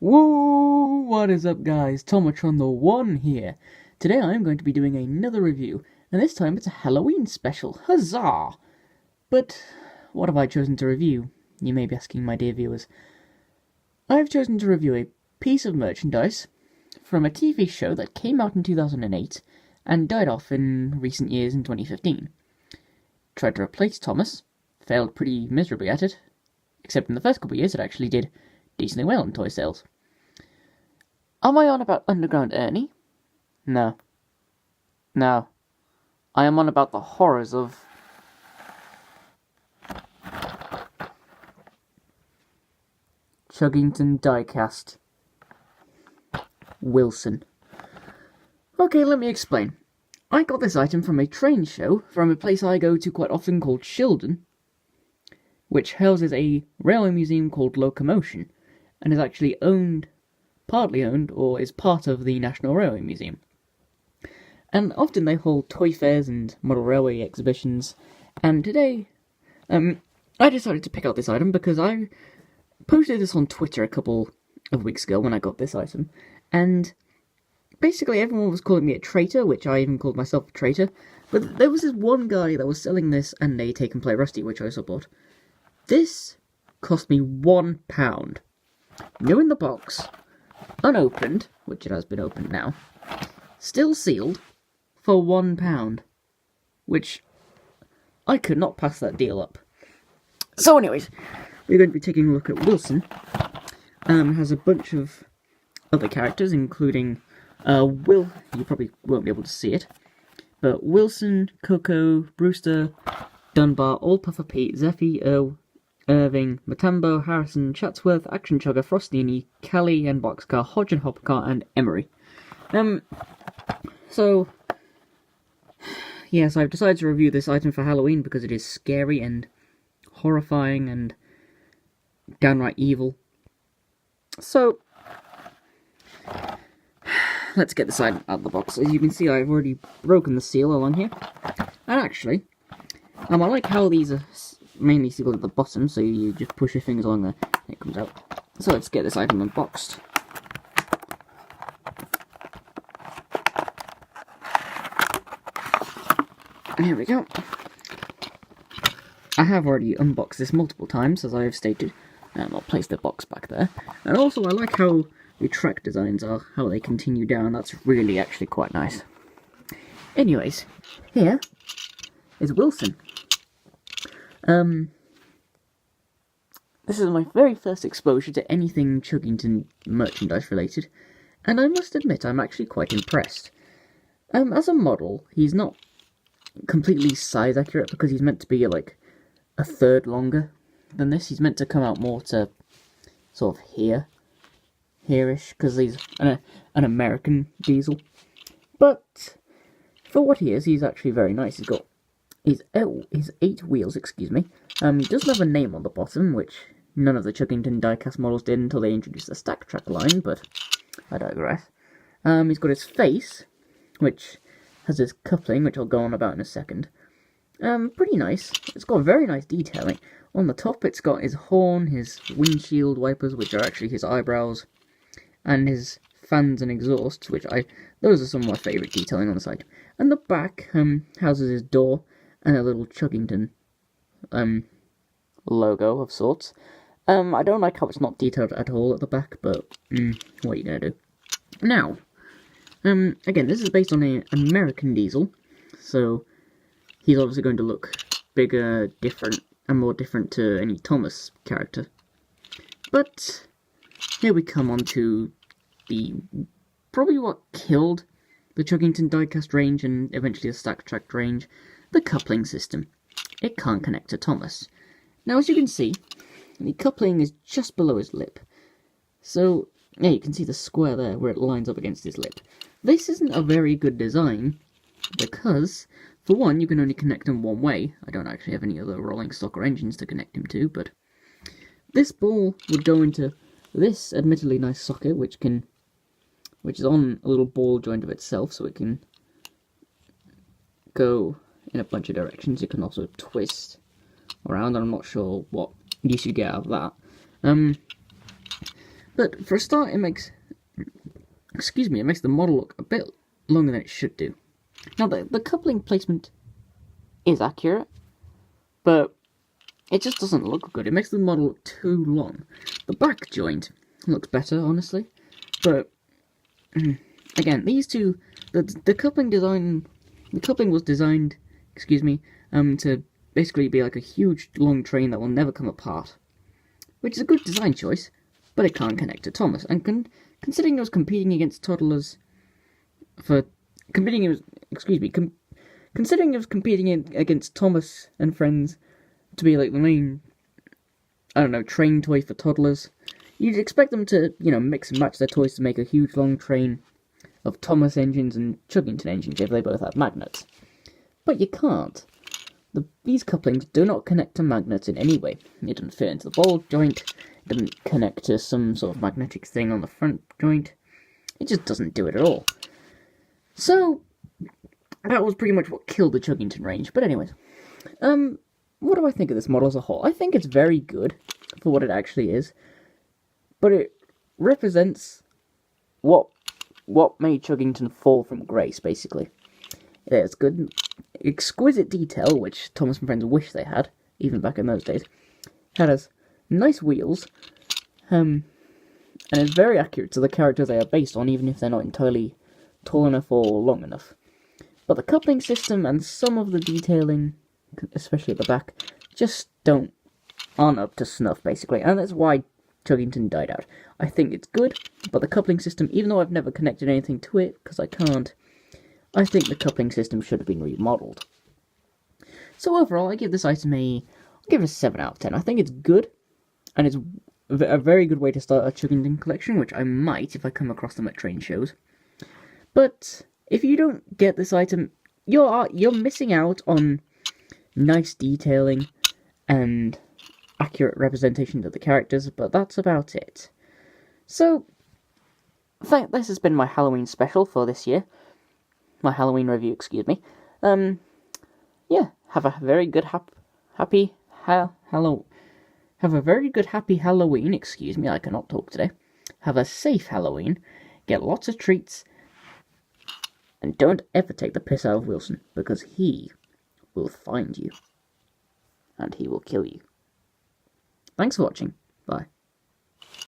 Woo! What is up, guys? Tomatron the One here. Today I am going to be doing another review, and this time it's a Halloween special. Huzzah! But what have I chosen to review? You may be asking, my dear viewers. I have chosen to review a piece of merchandise from a TV show that came out in 2008 and died off in recent years in 2015. Tried to replace Thomas, failed pretty miserably at it, except in the first couple of years it actually did decently well in toy sales. Am I on about Underground Ernie? No. I am on about the horrors of Chuggington Diecast. Wilson. Okay, let me explain. I got this item from a train show from a place I go to quite often called Shildon, which houses a railway museum called Locomotion, and is actually partly owned, or is part of the National Railway Museum. And often they hold toy fairs and model railway exhibitions, and today, I decided to pick out this item because I posted this on Twitter a couple of weeks ago when I got this item, and basically everyone was calling me a traitor, which I even called myself a traitor, but there was this one guy that was selling this and a Take and Play Rusty, which I also bought. This cost me £1. New in the box, unopened, which it has been opened now, still sealed, for £1, which I could not pass that deal up. So anyways, we're going to be taking a look at Wilson. It has a bunch of other characters, including Will, you probably won't be able to see it, but Wilson, Coco, Brewster, Dunbar, Old Puffer Pete, Zeffy, Irving, Matambo, Harrison, Chatsworth, Action Chugger, Frostini, Callie and Boxcar, Hodge and Hopcar, and Emery. So I've decided to review this item for Halloween because it is scary and horrifying and downright evil. So let's get this item out of the box. As you can see, I've already broken the seal along here. And actually, I like how these are mainly sealed at the bottom, so you just push your fingers along there and it comes out. So let's get this item unboxed. And here we go. I have already unboxed this multiple times, as I have stated. I'll place the box back there. And also, I like how the track designs are, how they continue down. That's really actually quite nice. Anyways, here is Wilson. This is my very first exposure to anything Chuggington merchandise related, and I must admit I'm actually quite impressed. As a model, he's not completely size accurate because he's meant to be like a third longer than this. He's meant to come out more to sort of here-ish, because he's an American diesel. But for what he is, he's actually very nice. He's got his 8 wheels, excuse me. He doesn't have a name on the bottom, which none of the Chuggington diecast models did until they introduced the Stack Track line, but I digress. He's got his face, which has his coupling, which I'll go on about in a second. Pretty nice. It's got very nice detailing. On the top, it's got his horn, his windshield wipers, which are actually his eyebrows, and his fans and exhausts, those are some of my favourite detailing on the side. And the back houses his door and a little Chuggington logo of sorts. I don't like how it's not detailed at all at the back, but what are you gonna do? Now, again, this is based on an American diesel, so he's obviously going to look bigger, different, and more different to any Thomas character. But here we come on to probably what killed the Chuggington diecast range and eventually the Stack Track range, the coupling system. It can't connect to Thomas. Now, as you can see, the coupling is just below his lip. So, yeah, you can see the square there where it lines up against his lip. This isn't a very good design because, for one, you can only connect them one way. I don't actually have any other rolling stock or engines to connect him to, but this ball would go into this admittedly nice socket, which is on a little ball joint of itself, so it can go in a bunch of directions. You can also twist around, and I'm not sure what use you get out of that. But for a start, it makes the model look a bit longer than it should do. Now, the coupling placement is accurate, but it just doesn't look good. It makes the model look too long. The back joint looks better, honestly, but again, these two, the coupling was designed, to basically be like a huge long train that will never come apart, which is a good design choice, but it can't connect to Thomas. And considering it was competing against toddlers considering it was competing against Thomas and Friends to be like the main, train toy for toddlers, you'd expect them to, mix and match their toys to make a huge long train of Thomas engines and Chuggington engines if they both have magnets. But you can't. These couplings do not connect to magnets in any way. It doesn't fit into the ball joint, it doesn't connect to some sort of magnetic thing on the front joint. It just doesn't do it at all. So, that was pretty much what killed the Chuggington range. But anyways, what do I think of this model as a whole? I think it's very good for what it actually is, but it represents what made Chuggington fall from grace, basically. It has good, exquisite detail, which Thomas and Friends wish they had, even back in those days. It has nice wheels, and it's very accurate to the characters they are based on, even if they're not entirely tall enough or long enough. But the coupling system and some of the detailing, especially at the back, just aren't up to snuff, basically, and that's why Chuggington died out. I think it's good, but the coupling system, even though I've never connected anything to it, because I can't, I think the coupling system should have been remodeled. So overall, I give this item a 7 out of 10. I think it's good, and it's a very good way to start a Chuggington collection, which I might if I come across them at train shows. But if you don't get this item, you're missing out on nice detailing and accurate representation of the characters, but that's about it. So, this has been my Halloween special for this year. My Halloween review, have a very good happy Halloween, I cannot talk today. Have a safe Halloween, get lots of treats, and don't ever take the piss out of Wilson, because he will find you, and he will kill you. Thanks for watching. Bye.